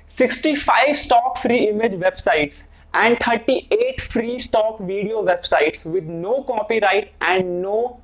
65 stock free image websites and 38 free stock video websites with no copyright and no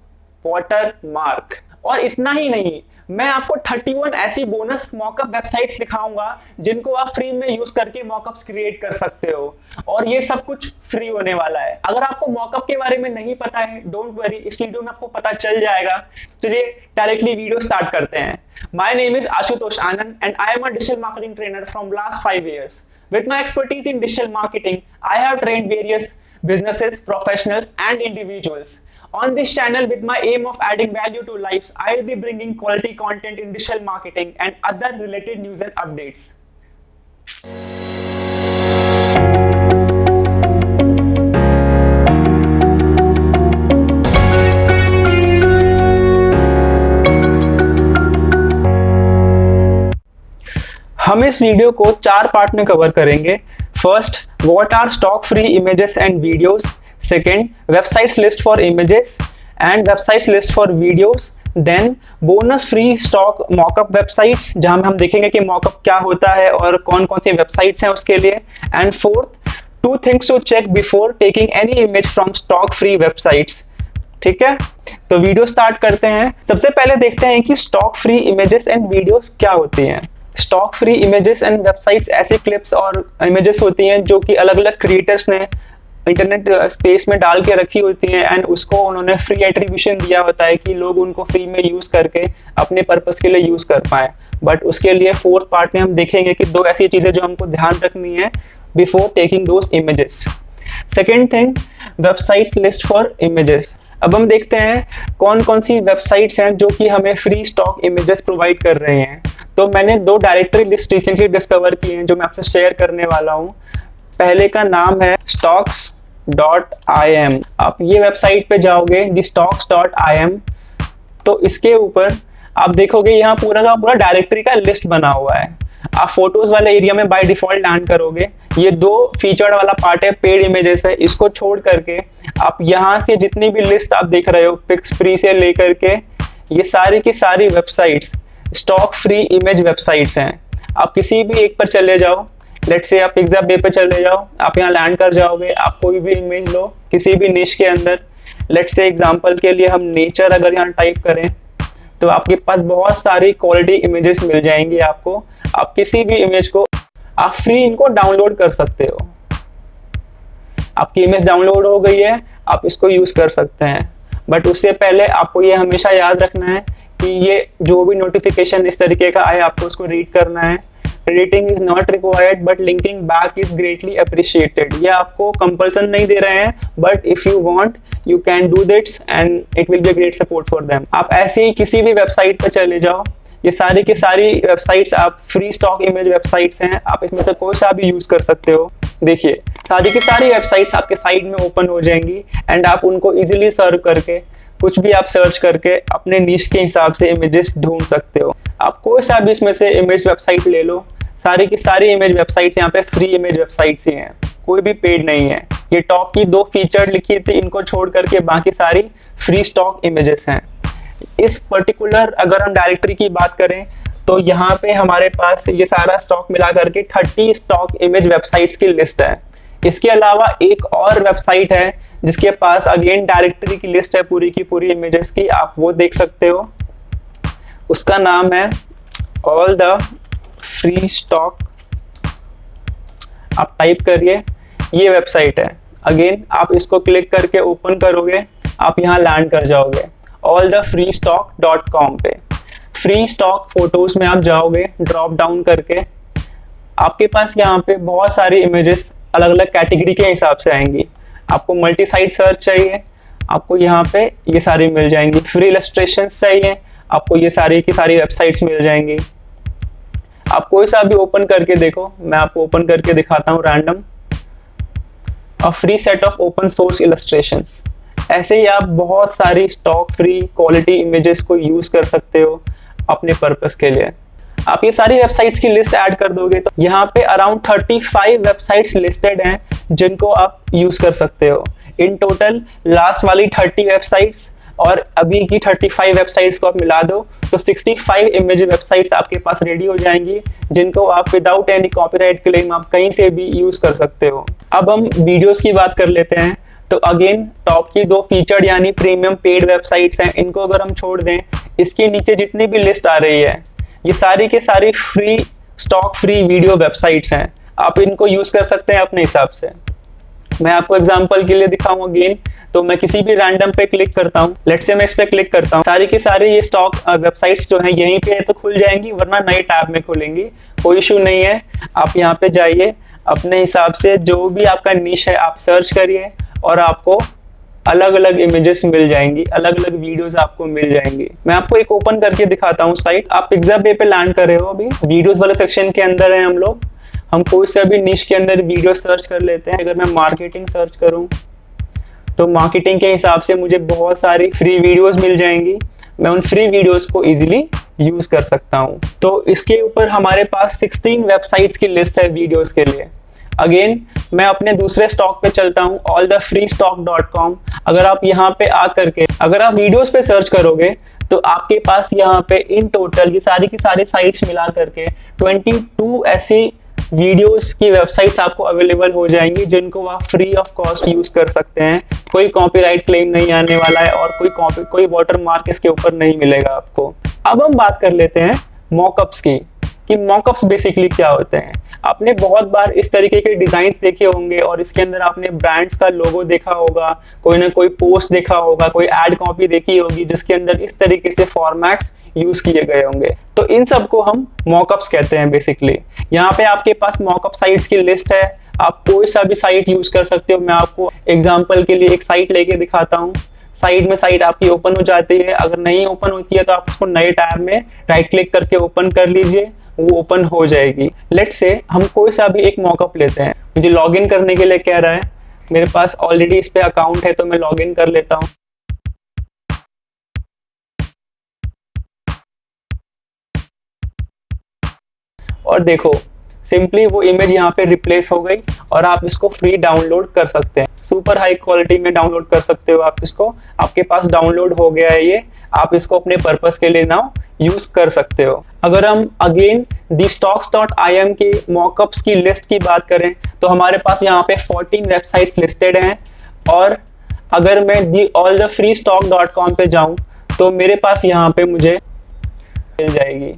watermark। और इतना ही नहीं, मैं आपको 31 ऐसी बोनस मॉकअप वेबसाइट्स दिखाऊंगा जिनको आप फ्री में यूज करके मॉकअप्स क्रिएट कर सकते हो, और ये सब कुछ फ्री होने वाला है। अगर आपको मॉकअप के बारे में नहीं पता है, डोंट वरी, इस वीडियो में आपको पता चल जाएगा। चलिए डायरेक्टली वीडियो स्टार्ट करते हैं। My name is Ashutosh Anand and I am a digital marketing trainer from last 5 years. With my expertise in digital marketing, I have trained various businesses, professionals and individuals. On this channel, with my aim of adding value to lives, I will be bringing quality content in digital marketing and other related news and updates. हम इस video को 4 part में cover करेंगे। First, what are stock free images and videos. Second, websites list for images and websites list for videos. Then bonus free stock mockup websites, जहां हम देखेंगे कि mock-up क्या होता है और कौन कौन सी वेबसाइट्स हैं उसके लिए। And fourth, 2 things to check before taking any image from stock free websites। ठीक है, तो वीडियो स्टार्ट करते हैं। सबसे पहले देखते हैं कि stock free images and videos क्या होती हैं। Stock free images and websites ऐसी क्लिप्स और इमेजेस होती हैं जो कि अलग अलग क्रिएटर्स ने इंटरनेट स्पेस में डाल के रखी होती हैं एंड उसको उन्होंने फ्री एट्रीब्यूशन दिया होता है कि लोग उनको फ्री में यूज करके अपने पर्पस के लिए यूज कर पाए। बट उसके लिए फोर्थ पार्ट में हम देखेंगे कि 2 ऐसी चीजें जो हमको ध्यान रखनी है before taking those images. Second thing, websites list for images. अब हम देखते हैं कौन कौन सी वेबसाइट्स हैं जो कि हमें फ्री स्टॉक इमेजेस प्रोवाइड कर रहे हैं। तो मैंने 2 डायरेक्टरी लिस्ट रिसेंटली डिस्कवर की हैं जो मैं आपसे शेयर करने वाला हूं। पहले का नाम है stocks.im। आप ये वेबसाइट पे जाओगे thestocks.im, तो इसके ऊपर आप देखोगे यहाँ पूरा का पूरा डायरेक्टरी का लिस्ट बना हुआ है। आप फोटोज वाले एरिया में बाय डिफॉल्ट लैंड करोगे। ये 2 फीचर्ड वाला पार्ट है, पेड इमेजेस है, इसको छोड़ करके आप यहाँ से जितनी भी लिस्ट आप देख रहे हो पिक्स फ्री से लेकर के ये सारी की सारी websites stock free image websites हैं। आप किसी भी एक पर चले जाओ, लेट्स से आप पिक्साबे पे चले जाओ, आप यहाँ लैंड कर जाओगे। आप कोई भी इमेज लो किसी भी निश के अंदर, लेट्स से एग्जांपल के लिए हम नेचर अगर यहाँ टाइप करें तो आपके पास बहुत सारी क्वालिटी इमेजेस मिल जाएंगी आपको। आप किसी भी इमेज को आप फ्री इनको डाउनलोड कर सकते हो। आपकी इमेज डाउनलोड हो गई है, आप इसको यूज कर सकते हैं। बट उससे पहले आपको ये हमेशा याद रखना है कि ये जो भी नोटिफिकेशन इस तरीके का आए आपको उसको रीड करना है। Editing is not required but linking back is greatly appreciated. ये आपको कंपल्सन नहीं दे रहे हैं, but if you want you can do this and it will be a great support for them. आप ऐसे ही किसी भी वेबसाइट पर चले जाओ, ये सारी की सारी वेबसाइट्स आप फ्री स्टॉक इमेज वेबसाइट्स हैं, आप इसमें से कोई सा भी यूज कर सकते हो। देखिए सारी की सारी वेबसाइट्स आपके साइड में ओपन हो जाएंगी एंड आप उनको इजीली सर्व करके कुछ भी आप सर्च करके अपने निश के हिसाब से इमेजेस ढूंढ सकते हो। आप कोई सा भी इसमें से इमेज वेबसाइट ले लो, सारी की सारी इमेज वेबसाइट्स यहाँ पे फ्री इमेज वेबसाइट्स ही हैं, कोई भी पेड नहीं है। ये टॉप की 2 फीचर लिखी थी, इनको छोड़ करके बाकी सारी फ्री स्टॉक इमेजेस हैं। इस पर्टिकुलर अगर हम डायरेक्टरी की बात करें तो यहाँ पे हमारे पास ये सारा स्टॉक मिला करके 30 स्टॉक इमेज वेबसाइट्स की लिस्ट है। इसके अलावा एक और वेबसाइट है जिसके पास अगेन डायरेक्टरी की लिस्ट है पूरी की पूरी इमेजेस की, आप वो देख सकते हो। उसका नाम है ऑल द फ्री स्टॉक। आप टाइप करिए, ये वेबसाइट है। अगेन आप इसको क्लिक करके ओपन करोगे, आप यहाँ लैंड कर जाओगे allthefreestock.com पे। फ्री स्टॉक फोटोज में आप जाओगे, ड्रॉप डाउन करके आपके पास यहाँ पे बहुत सारी इमेजेस अलग अलग कैटेगरी के हिसाब से आएंगी। आपको मल्टी साइट सर्च चाहिए, आपको यहाँ पे ये सारी मिल जाएंगी। फ्री इलस्ट्रेशंस चाहिए, आपको ये सारी की सारी वेबसाइट्स मिल जाएंगी। आप कोई सा भी ओपन करके देखो, मैं आपको ओपन करके दिखाता हूँ random. A free set of open source illustrations. ऐसे ही आप बहुत सारी स्टॉक फ्री क्वालिटी इमेजेस को यूज कर सकते हो अपने पर्पस के लिए। आप ये सारी वेबसाइट्स की लिस्ट ऐड कर दोगे तो यहाँ पे अराउंड 35 वेबसाइट्स लिस्टेड हैं जिनको आप यूज कर सकते हो। इन टोटल लास्ट वाली 30 वेबसाइट्स और अभी की 35 वेबसाइट्स को आप मिला दो तो 65 इमेज वेबसाइट्स आपके पास रेडी हो जाएंगी, जिनको आप विदाउट एनी कॉपीराइट क्लेम आप कहीं से भी यूज कर सकते हो। अब हम वीडियोस की बात कर लेते हैं। तो अगेन टॉप की 2 फीचर्ड यानी प्रीमियम पेड वेबसाइट्स हैं, इनको अगर हम छोड़ दें, इसके नीचे जितनी भी लिस्ट आ रही है ये सारी के सारी free stock free video websites हैं। आप इनको यूज कर सकते हैं अपने हिसाब से। मैं आपको एग्जांपल के लिए दिखाऊं अगेन, तो मैं किसी भी रैंडम पे क्लिक करता हूं, लेट्स से मैं इस पे क्लिक करता हूं, सारी की सारी ये स्टॉक वेबसाइट्स जो हैं यहीं पे तो खुल जाएंगी, वरना नए टैब में खुलेंगी, कोई इशू नहीं है। आप यहाँ पे जाइए, अपने हिसाब से जो भी आपका निश है आप सर्च करिए और आपको अलग अलग इमेजेस मिल जाएंगी, अलग अलग वीडियोस आपको मिल जाएंगी। मैं आपको एक ओपन करके दिखाता हूँ साइट। आप पिक्साबे पे लैंड कर रहे हो, अभी वीडियोस वाले सेक्शन के अंदर है हम लोग। हम कोई से भी निश के अंदर वीडियो सर्च कर लेते हैं। अगर मैं मार्केटिंग सर्च करूं तो मार्केटिंग के हिसाब से मुझे बहुत सारी फ्री वीडियोस मिल जाएंगी, मैं उन फ्री वीडियोस को इजीली यूज कर सकता हूं। तो इसके ऊपर हमारे पास 16 वेबसाइट्स की लिस्ट है वीडियोस के लिए। अगेन मैं अपने दूसरे स्टॉक पे चलता हूं, allthefreestock.com। अगर आप यहाँ पे आ करके अगर आप वीडियोस पे सर्च करोगे तो आपके पास यहाँ पे इन टोटल ये सारी की सारी साइट्स मिला करके 22 ऐसी वीडियोस की वेबसाइट्स आपको अवेलेबल हो जाएंगी, जिनको आप फ्री ऑफ कॉस्ट यूज कर सकते हैं। कोई कॉपीराइट क्लेम नहीं आने वाला है और कोई वाटरमार्क इसके ऊपर नहीं मिलेगा आपको। अब हम बात कर लेते हैं मॉकअप्स की, कि मॉकअप्स बेसिकली क्या होते हैं। आपने बहुत बार इस तरीके के डिजाइन देखे होंगे और इसके अंदर आपने ब्रांड्स का लोगो देखा होगा, कोई ना कोई पोस्ट देखा होगा, कोई एड कॉपी देखी होगी जिसके अंदर इस तरीके से फॉर्मेट्स यूज किए गए होंगे। तो इन सब को हम मॉकअप्स कहते हैं बेसिकली। यहाँ पे आपके पास मॉकअप साइट्स की लिस्ट है, आप कोई सा भी साइट यूज कर सकते हो। मैं आपको एग्जाम्पल के लिए एक साइट लेके दिखाता हूँ। साइड में साइट आपकी ओपन हो जाती है, अगर नहीं ओपन होती है तो आप इसको नए टैब में राइट क्लिक करके ओपन कर लीजिए, वो ओपन हो जाएगी। लेट्स से हम कोई सा भी एक मॉकअप लेते हैं। मुझे लॉगिन करने के लिए कह रहा है, मेरे पास ऑलरेडी इस पे अकाउंट है तो मैं लॉगिन कर लेता हूँ। और देखो सिंपली वो इमेज यहाँ पे रिप्लेस हो गई और आप इसको फ्री डाउनलोड कर सकते हैं। सुपर हाई क्वालिटी में डाउनलोड कर सकते हो आप इसको, आपके पास डाउनलोड हो गया है ये, आप इसको अपने पर्पस के लिए नाउ यूज कर सकते हो। अगर हम अगेन thestocks.im की मॉकअप्स की लिस्ट की बात करें तो हमारे पास यहाँ पे 14 वेबसाइट्स लिस्टेड हैं, और अगर मैं allthefreestock.com पे जाऊं तो मेरे पास यहाँ पे मुझे मिल जाएगी।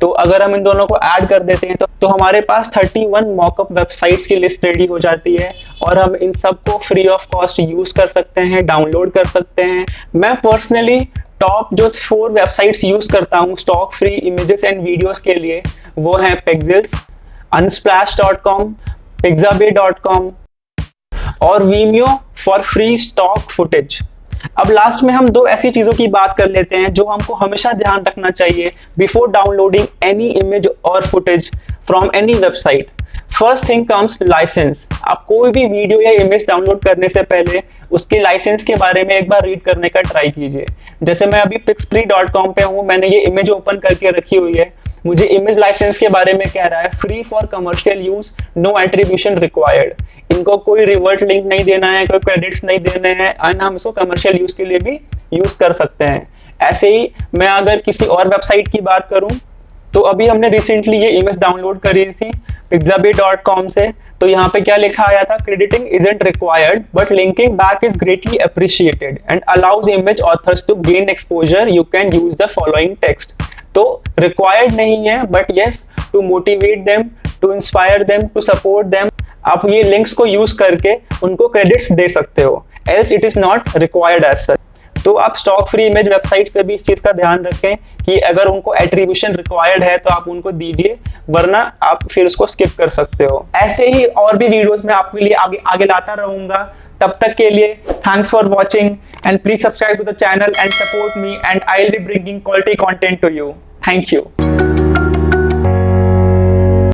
तो अगर हम इन दोनों को ऐड कर देते हैं तो हमारे पास 31 मॉकअप वेबसाइट्स की लिस्ट रेडी हो जाती है, और हम इन सबको फ्री ऑफ कॉस्ट यूज कर सकते हैं, डाउनलोड कर सकते हैं। मैं पर्सनली टॉप जो 4 वेबसाइट्स यूज करता हूँ stock free images and videos के लिए, वो हैं Pexels, unsplash.com, pixabay.com और Vimeo for free stock footage. अब लास्ट में हम 2 ऐसी चीजों की बात कर लेते हैं जो हमको हमेशा ध्यान रखना चाहिए बिफोर डाउनलोडिंग एनी इमेज और footage from any website. First thing comes licence. आप कोई भी वीडियो या इमेज डाउनलोड करने से पहले उसके लाइसेंस के बारे में एक बार रीड करने का ट्राई कीजिए। जैसे मैं अभी pixfree.com पे हूँ, मैंने ये इमेज ओपन करके रखी हुई है, मुझे इमेज लाइसेंस के बारे में कह रहा है free for commercial use, no attribution required. इनको कोई रिवर्ट लिंक नहीं देना है, कोई क्रेडिट्स नहीं देने हैं, एंड हम इसको कमर्शियल यूज के लिए भी यूज कर सकते हैं। ऐसे ही मैं अगर किसी और वेबसाइट की बात करूं तो अभी हमने रिसेंटली ये इमेज डाउनलोड करी थी pixabay.com से, तो यहाँ पे क्या लिखा आया था, crediting isn't required but linking back is greatly appreciated and allows image authors to gain exposure, you can use the following text. तो रिक्वायर्ड नहीं है, but yes to motivate them, to inspire them, to support them, आप ये links को use करके उनको credits दे सकते हो, else it is not required as such. तो आप स्टॉक फ्री इमेज वेबसाइट पे भी इस चीज का ध्यान रखें कि अगर उनको एट्रीब्यूशन रिक्वायर्ड है तो आप उनको दीजिए, वरना आप फिर उसको स्किप कर सकते हो। ऐसे ही और भी वीडियोस में आपके लिए आगे लाता रहूंगा। तब तक के लिए thanks for watching and please subscribe to the channel and support me and I will be bringing quality content to you. Thank you.